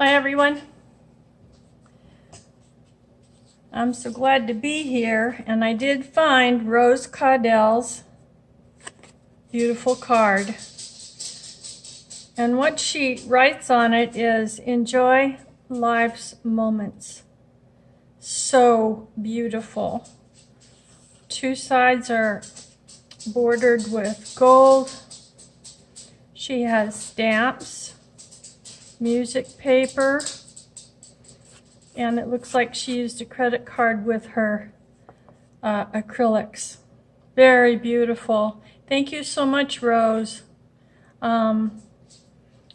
Hi everyone. I'm so glad to be here, and I did find Rose Caudell's beautiful card. And what she writes on it is, enjoy life's moments. So beautiful. Two sides are bordered with gold. She has stamps, music paper, and it looks like she used a credit card with her acrylics. Very beautiful. Thank you so much, Rose. I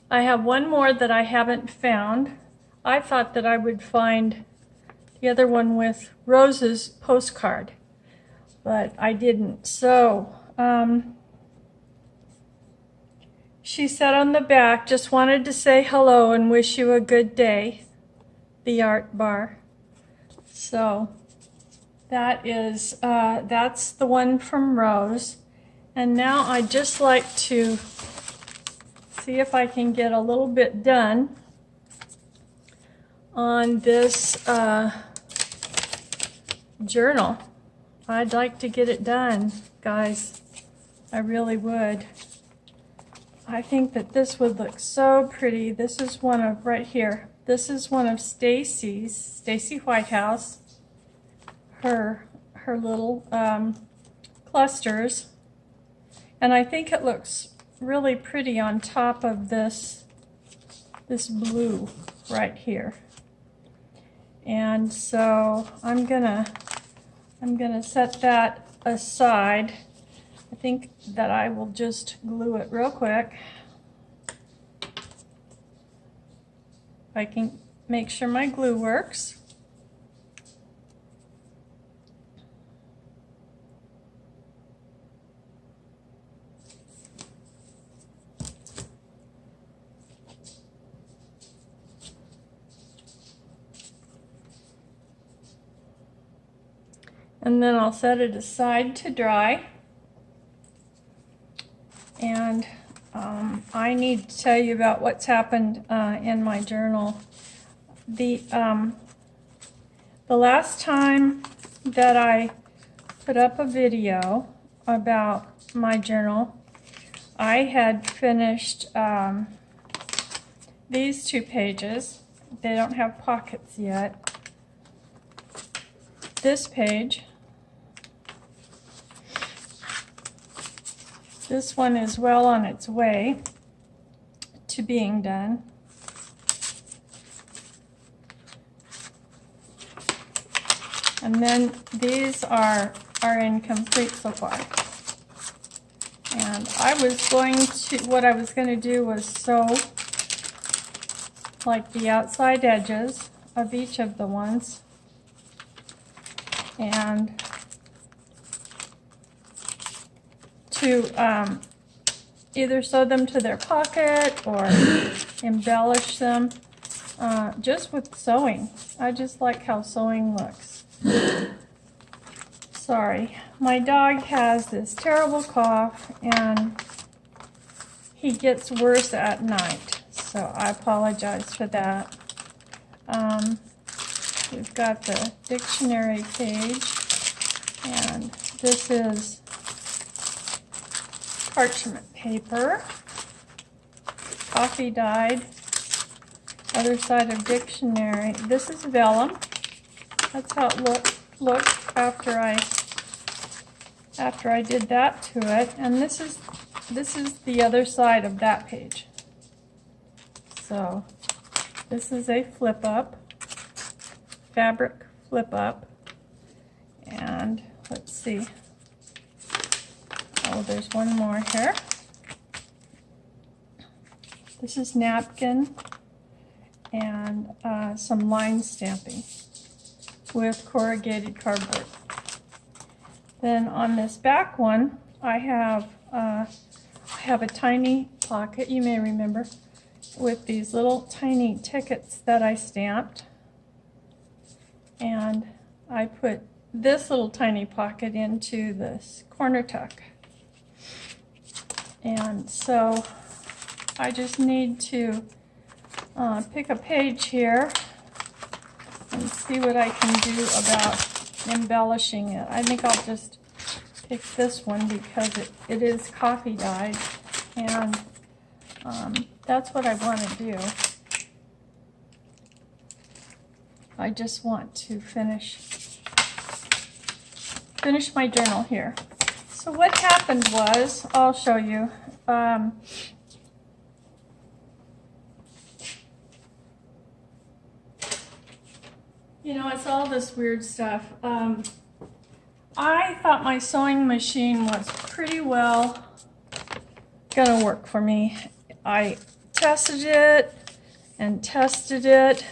have one more that I haven't found. I thought that I would find the other one with Rose's postcard, but I didn't. So she said on the back, just wanted to say hello and wish you a good day, the art bar. So that is, that's the one from Rose. And now I'd just like to see if I can get a little bit done on this journal. I'd like to get it done, guys. I really would. I think that this would look so pretty. This is one of, right here, this is one of Stacy's, Stacy Whitehouse, her little clusters. And I think it looks really pretty on top of this blue right here. And so I'm gonna set that aside. I think that I will just glue it real quick. If I can make sure my glue works. And then I'll set it aside to dry. And I need to tell you about what's happened in my journal. The last time that I put up a video about my journal, I had finished these 2 pages. They don't have pockets yet. This page. This one is well on its way to being done. And then these are incomplete so far. And what I was going to do was sew like the outside edges of each of the ones. And to either sew them to their pocket or embellish them just with sewing. I just like how sewing looks. Sorry, my dog has this terrible cough and he gets worse at night, so I apologize for that. We've got the dictionary page, and this is parchment paper, coffee dyed, other side of dictionary. This is vellum. That's how it looked after I did that to it. And this is the other side of that page. So this is a flip up, fabric flip up, and let's see. Oh, there's one more here. This is napkin and some line stamping with corrugated cardboard. Then on this back one, I have a tiny pocket, you may remember, with these little tiny tickets that I stamped. And I put this little tiny pocket into this corner tuck. And so I just need to pick a page here and see what I can do about embellishing it. I think I'll just pick this one because it is coffee dyed, and that's what I want to do. I just want to finish my journal here. So what happened was, I'll show you. You know, it's all this weird stuff. I thought my sewing machine was pretty well gonna work for me. I tested it and tested it,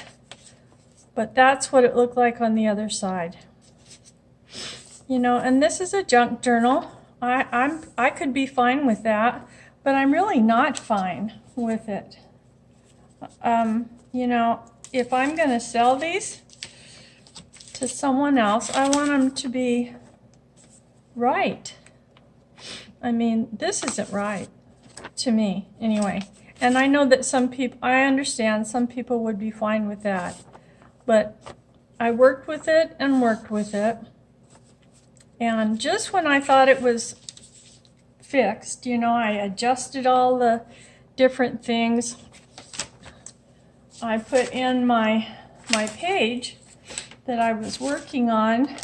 but that's what it looked like on the other side. You know, and this is a junk journal. I could be fine with that, but I'm really not fine with it. You know, if I'm gonna sell these to someone else, I want them to be right. I mean, this isn't right to me anyway. And I know that some people, I understand some people would be fine with that. But I worked with it and worked with it. And just when I thought it was fixed, you know, I adjusted all the different things. I put in my page that I was working on,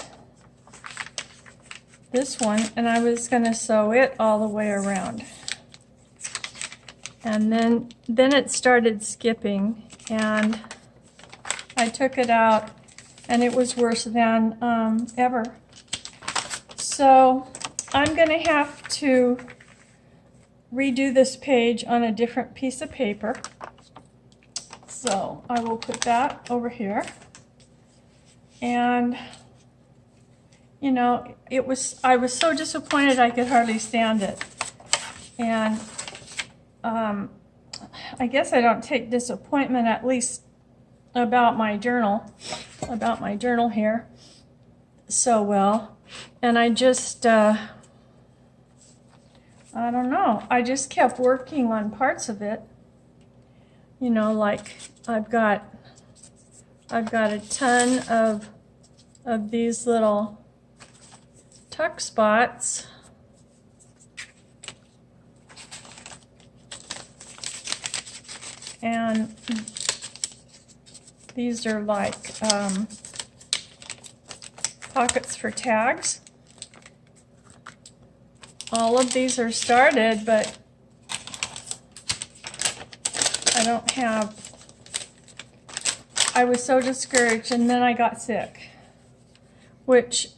this one, and I was going to sew it all the way around. And then it started skipping, and I took it out, and it was worse than ever. So I'm going to have to redo this page on a different piece of paper. So I will put that over here. And you know, I was so disappointed I could hardly stand it. And I guess I don't take disappointment, at least about my journal here, so well. And I just I don't know, I just kept working on parts of it. You know, like I've got a ton of these little tuck spots. And these are like pockets for tags. All of these are started, but I don't have, I was so discouraged, and then I got sick, which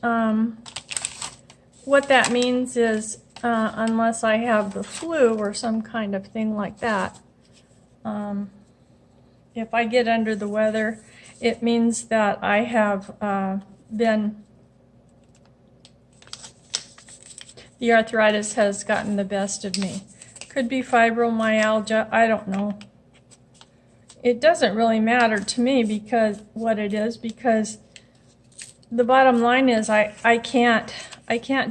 what that means is unless I have the flu or some kind of thing like that, if I get under the weather, it means that I have the arthritis has gotten the best of me. Could be fibromyalgia, I don't know. It doesn't really matter to me because what it is, because the bottom line is I can't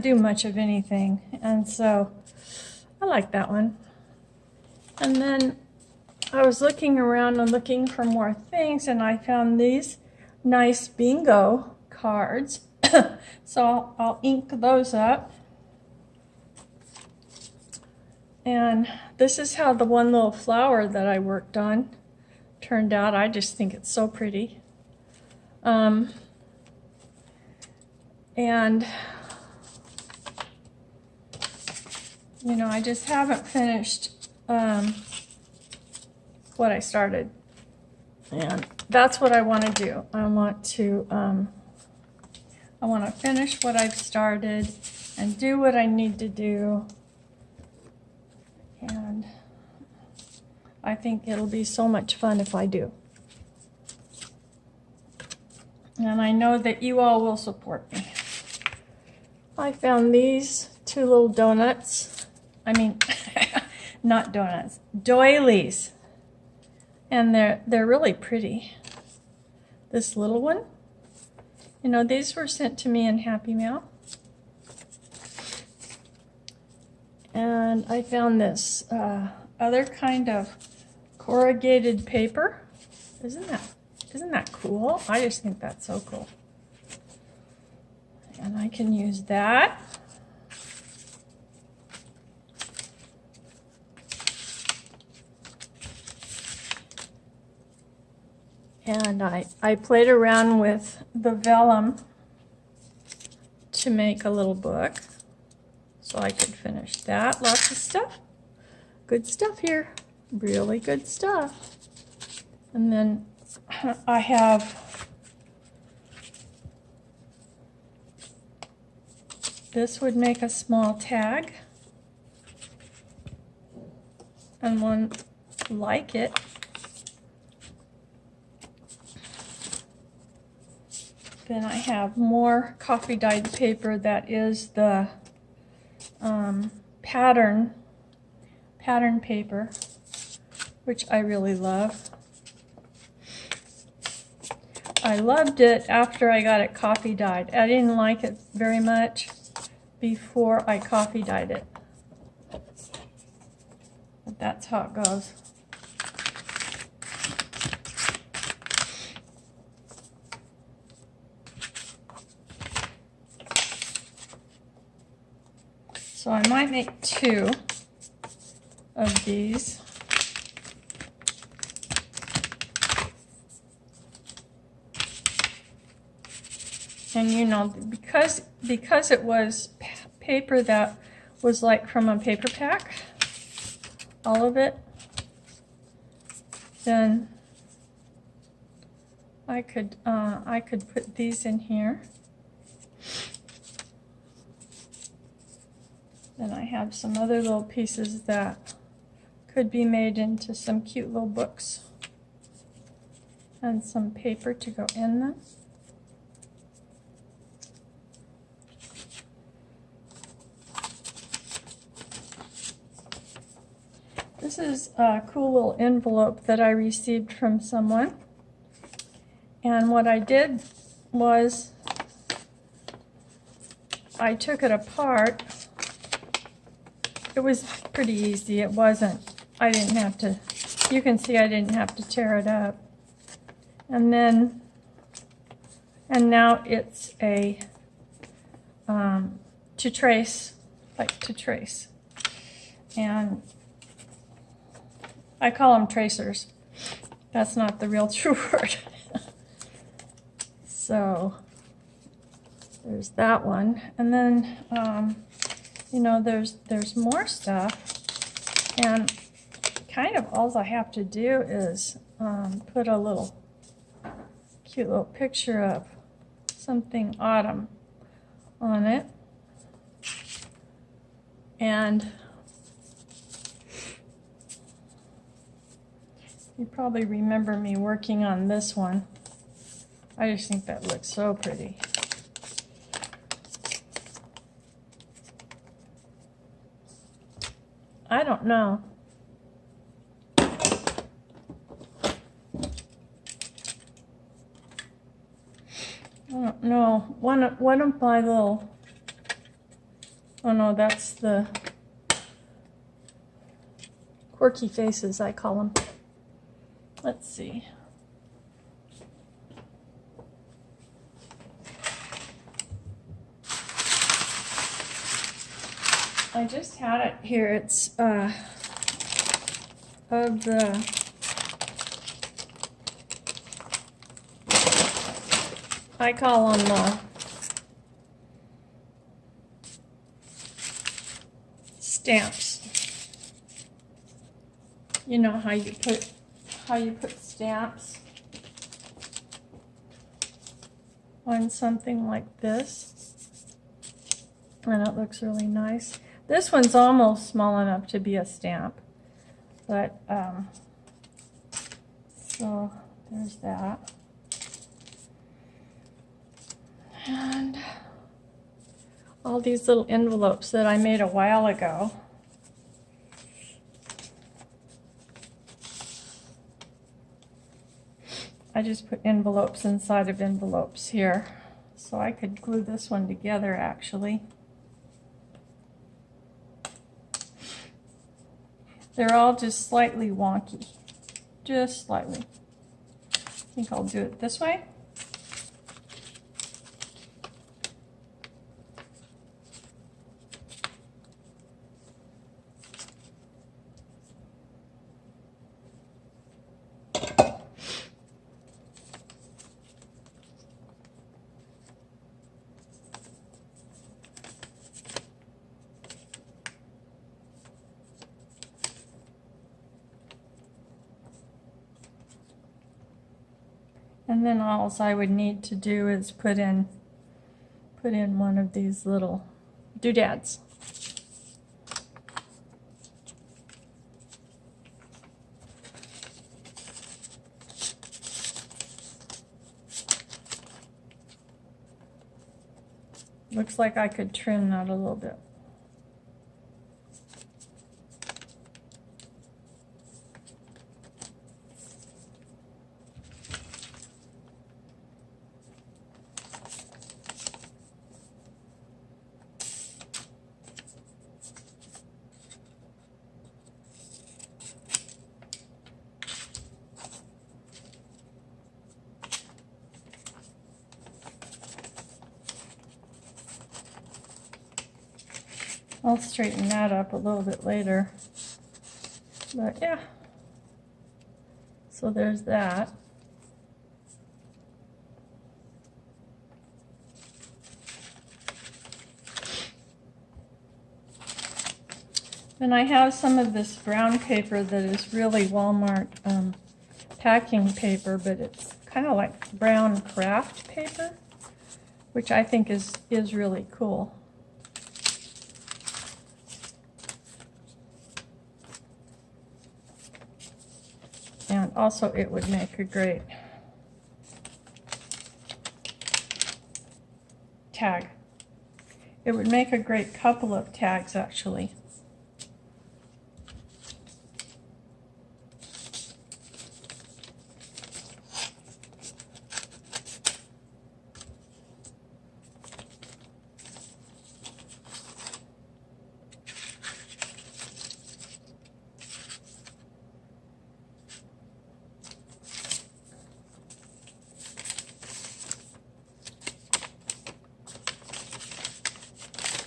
do much of anything. And so I like that one. And then I was looking around and looking for more things, and I found these nice bingo cards. So I'll ink those up. And this is how the one little flower that I worked on turned out. I just think it's so pretty. And you know, I just haven't finished what I started, and that's what I want to do. I want to finish what I've started and do what I need to do, and I think it'll be so much fun if I do. And I know that you all will support me. I found these two little donuts. I mean, not donuts, doilies. And they're really pretty. This little one, you know, these were sent to me in Happy Mail. And I found this other kind of corrugated paper. Isn't that cool? I just think that's so cool. And I can use that. And I played around with the vellum to make a little book, so I could finish that. Lots of stuff. Good stuff here. Really good stuff. And then I have this would make a small tag, and one like it. Then I have more coffee dyed paper that is the pattern paper, which I really love. I loved it after I got it coffee dyed. I didn't like it very much before I coffee dyed it. But that's how it goes. So I might make 2 of these. And you know, because it was paper that was like from a paper pack, all of it, then I could put these in here. Then I have some other little pieces that could be made into some cute little books, and some paper to go in them. This is a cool little envelope that I received from someone. And what I did was I took it apart. It was pretty easy. It wasn't, I didn't have to, you can see I didn't have to tear it up. And now it's a, to trace, like to trace. And I call them tracers. That's not the real true word. So there's that one. And then, you know, there's more stuff, and kind of all I have to do is put a little cute little picture of something autumn on it. And you probably remember me working on this one. I just think that looks so pretty. I don't know. I don't know. One of my little, oh no, that's the quirky faces, I call them. Let's see. I just had it here. It's of the I call them stamps. You know how you put stamps on something like this, and it looks really nice. This one's almost small enough to be a stamp, but so there's that. And all these little envelopes that I made a while ago. I just put envelopes inside of envelopes here, so I could glue this one together actually. They're all just slightly wonky. just slightly. I think I'll do it this way. And then all I would need to do is put in one of these little doodads. Looks like I could trim that a little bit. I'll straighten that up a little bit later. But yeah. So there's that. And I have some of this brown paper that is really Walmart packing paper, but it's kind of like brown craft paper, which I think is really cool. And also it would make a great tag. It would make a great couple of tags, actually.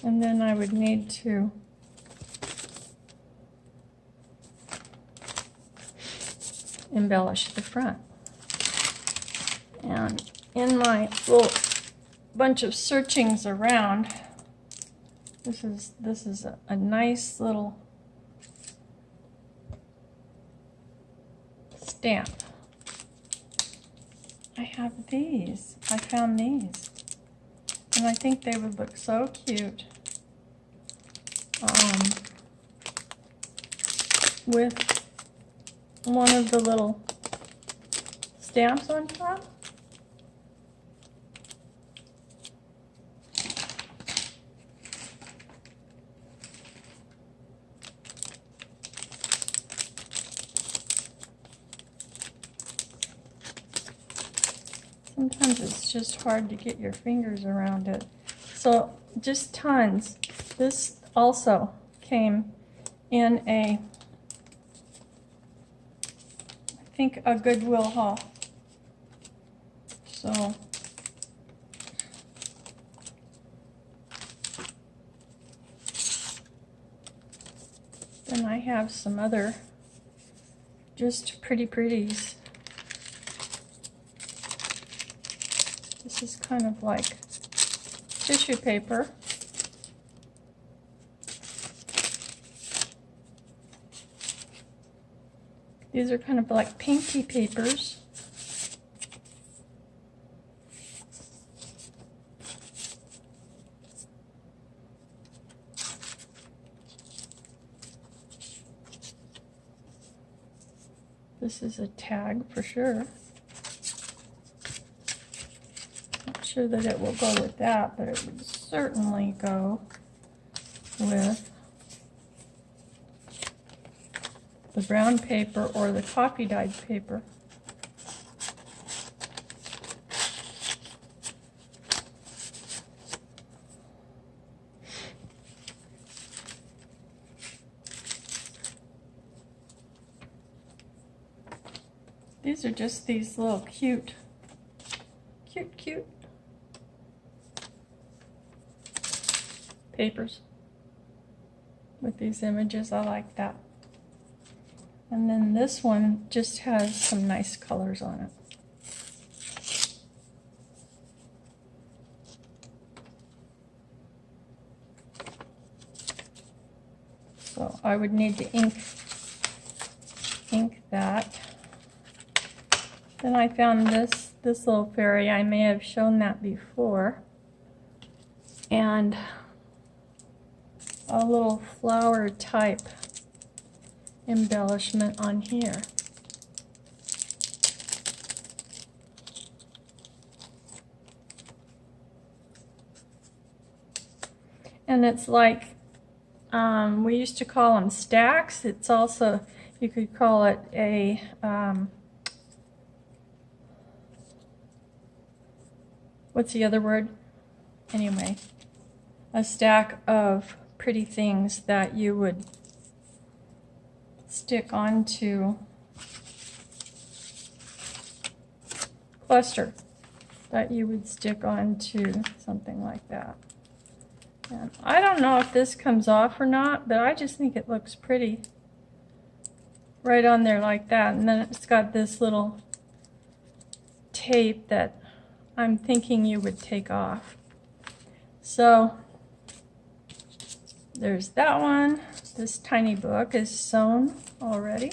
And then I would need to embellish the front. And in my little bunch of searchings around, this is a nice little stamp. I have these. I found these. And I think they would look so cute with one of the little stamps on top. Sometimes it's just hard to get your fingers around it. So just tons. This also came in I think a Goodwill haul. So then I have some other just pretties. This is kind of like tissue paper. These are kind of like pinky papers. This is a tag for sure. Not sure that it will go with that, but it would certainly go with the brown paper or the coffee dyed paper. These are just these little cute papers with these images. I like that. And then this one just has some nice colors on it. So I would need to ink that. Then I found this little fairy. I may have shown that before. And a little flower type embellishment on here. And it's like, we used to call them stacks. It's also, you could call it a, what's the other word? Anyway, a stack of pretty things that you would stick onto cluster, that you would stick onto something like that. And I don't know if this comes off or not, but I just think it looks pretty right on there like that. And then it's got this little tape that I'm thinking you would take off. So there's that one. This tiny book is sewn already.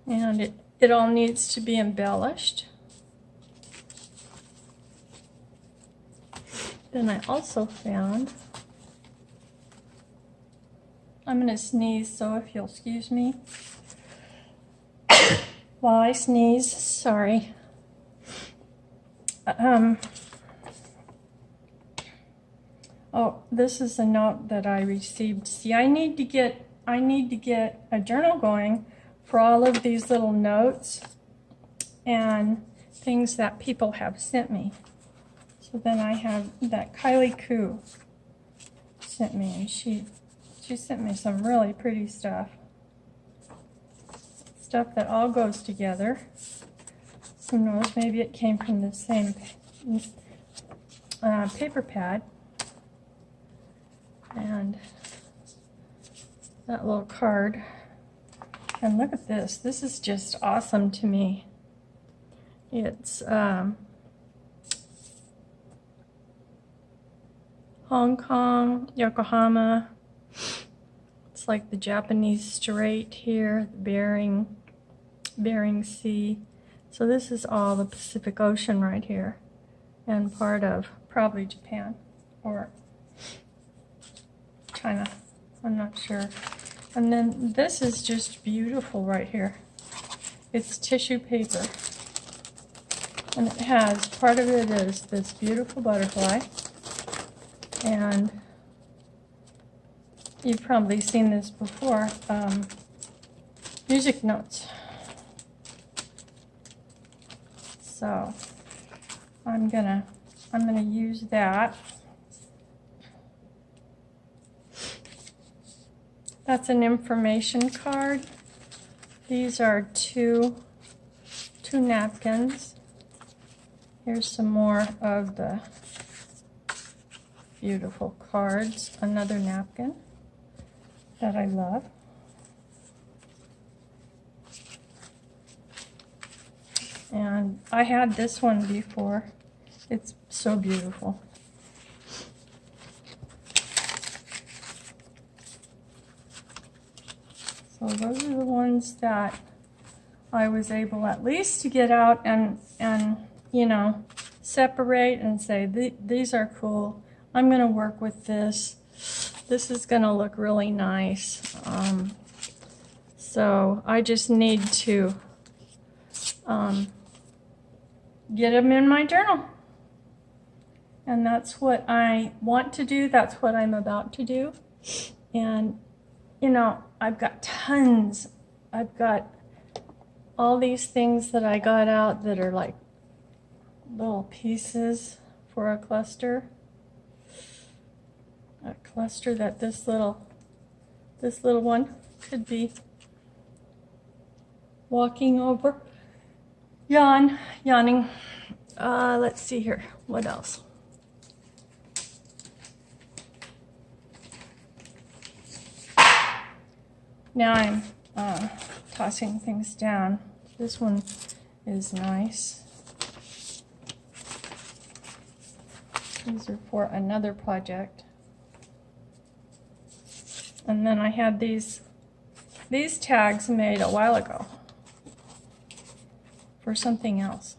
And it all needs to be embellished. Then I also found, I'm going to sneeze, so if you'll excuse me while I sneeze, sorry. Oh, this is a note that I received. See, I need to get a journal going for all of these little notes and things that people have sent me. So then I have that Kylie Koo sent me, and she sent me some really pretty stuff. Stuff that all goes together. Who knows, maybe it came from the same paper pad. And that little card. And look at this. This is just awesome to me. It's Hong Kong, Yokohama. It's like the Japanese Strait here, the Bering Sea. So this is all the Pacific Ocean right here, and part of probably Japan or China. I'm not sure. And then this is just beautiful right here. It's tissue paper. And it has, part of it is this beautiful butterfly. And you've probably seen this before. Music notes. So I'm gonna use that. That's an information card. These are two napkins. Here's some more of the beautiful cards. Another napkin that I love. And I had this one before. It's so beautiful. So those are the ones that I was able at least to get out and you know, separate and say, these are cool. I'm going to work with this. This is going to look really nice. So I just need to get them in my journal. And that's what I want to do. That's what I'm about to do. And, you know, I've got tons. I've got all these things that I got out that are like little pieces for a cluster. A cluster that this little one could be walking over. Yawning. Let's see here. What else? Now I'm tossing things down. This one is nice. These are for another project. And then I had these tags made a while ago for something else.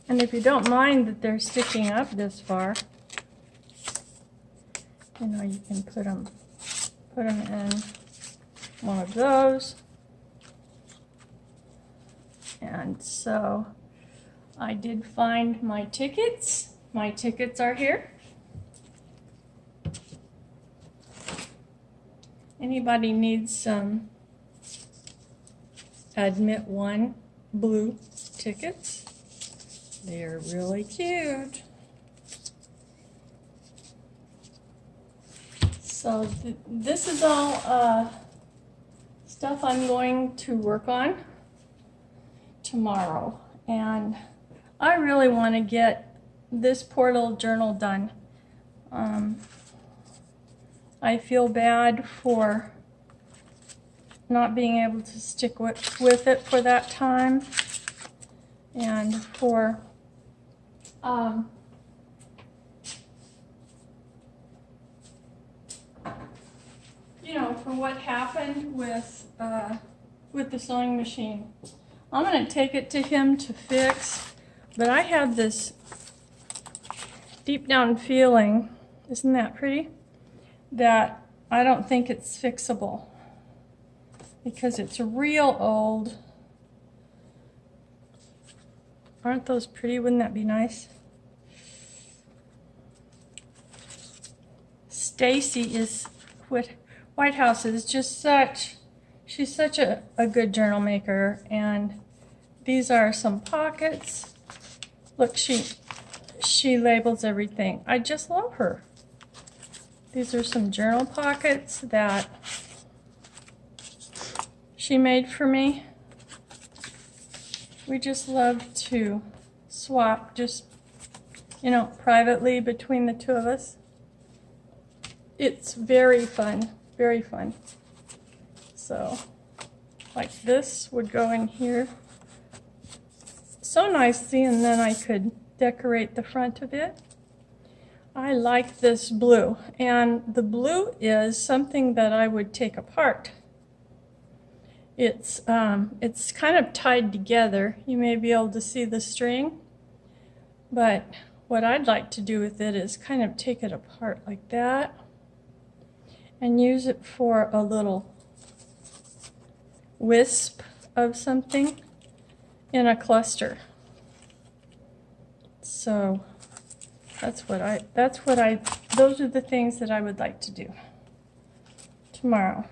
And if you don't mind that they're sticking up this far, you know, you can put them in one of those. And so I did find my tickets. My tickets are here. Anybody needs some Admit One blue tickets? They're really cute. So this is all stuff I'm going to work on tomorrow. And I really want to get this poor little journal done. I feel bad for not being able to stick with it for that time, and for you know, for what happened with the sewing machine. I'm going to take it to him to fix, but I have this deep down feeling, isn't that pretty, that I don't think it's fixable because it's real old. Aren't those pretty? Wouldn't that be nice? Stacy is Whitehouse is just she's such a good journal maker. And these are some pockets. Look, she labels everything. I just love her. These are some journal pockets that she made for me. We just love to swap, just, you know, privately between the two of us. It's very fun, very fun. So, like this would go in here so nicely, and then I could decorate the front of it. I like this blue, and the blue is something that I would take apart. It's kind of tied together. You may be able to see the string, but what I'd like to do with it is kind of take it apart like that and use it for a little wisp of something in a cluster. So those are the things that I would like to do tomorrow.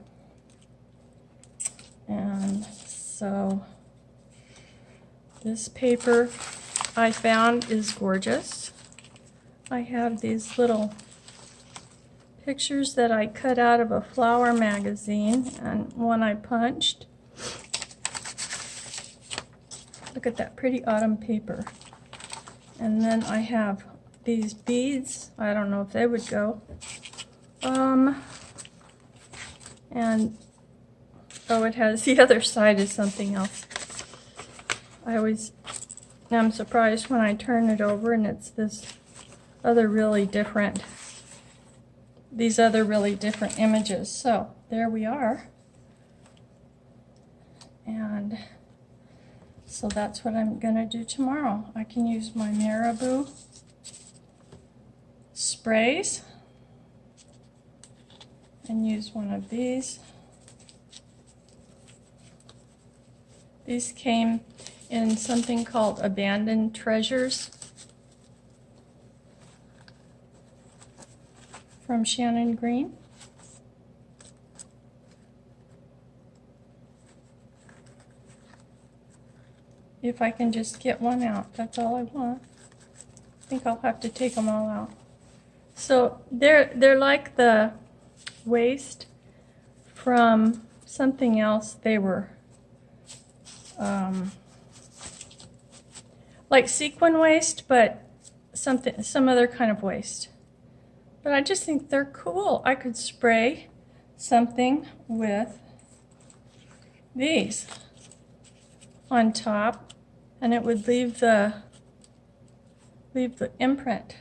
And so this paper I found is gorgeous. I have these little pictures that I cut out of a flower magazine and one I punched. Look at that pretty autumn paper. And then I have these beads. I don't know if they would go. And oh, it has the other side is something else. I always am surprised when I turn it over and it's this other really different, these other really different images. So there we are. And so that's what I'm gonna do tomorrow. I can use my Marabou sprays and use one of these. These came in something called Abandoned Treasures from Shannon Green. If I can just get one out, that's all I want. I think I'll have to take them all out. So they're like the waste from something else. They were like sequin waste, but some other kind of waste. But I just think they're cool. I could spray something with these on top, and it would leave the imprint.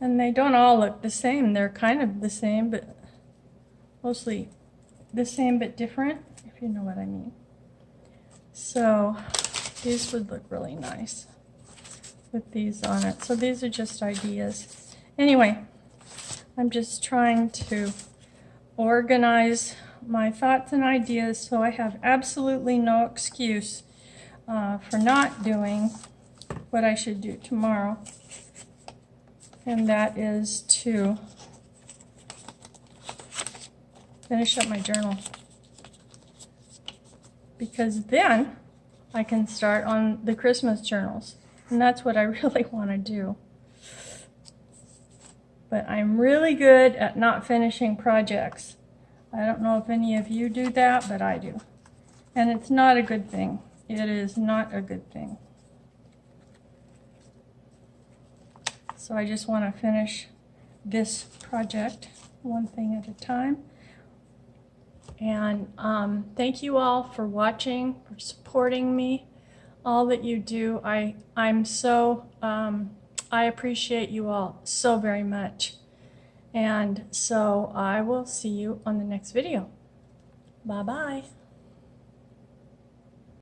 And they don't all look the same. They're kind of the same, but mostly the same but different, if you know what I mean. So these would look really nice with these on it. So these are just ideas. Anyway, I'm just trying to organize my thoughts and ideas so I have absolutely no excuse for not doing what I should do tomorrow. And that is to finish up my journal. Because then I can start on the Christmas journals. And that's what I really want to do. But I'm really good at not finishing projects. I don't know if any of you do that, but I do. And it's not a good thing. It is not a good thing. So I just want to finish this project one thing at a time. And thank you all for watching, for supporting me, all that you do. I'm so, I appreciate you all so very much. And so I will see you on the next video. Bye-bye.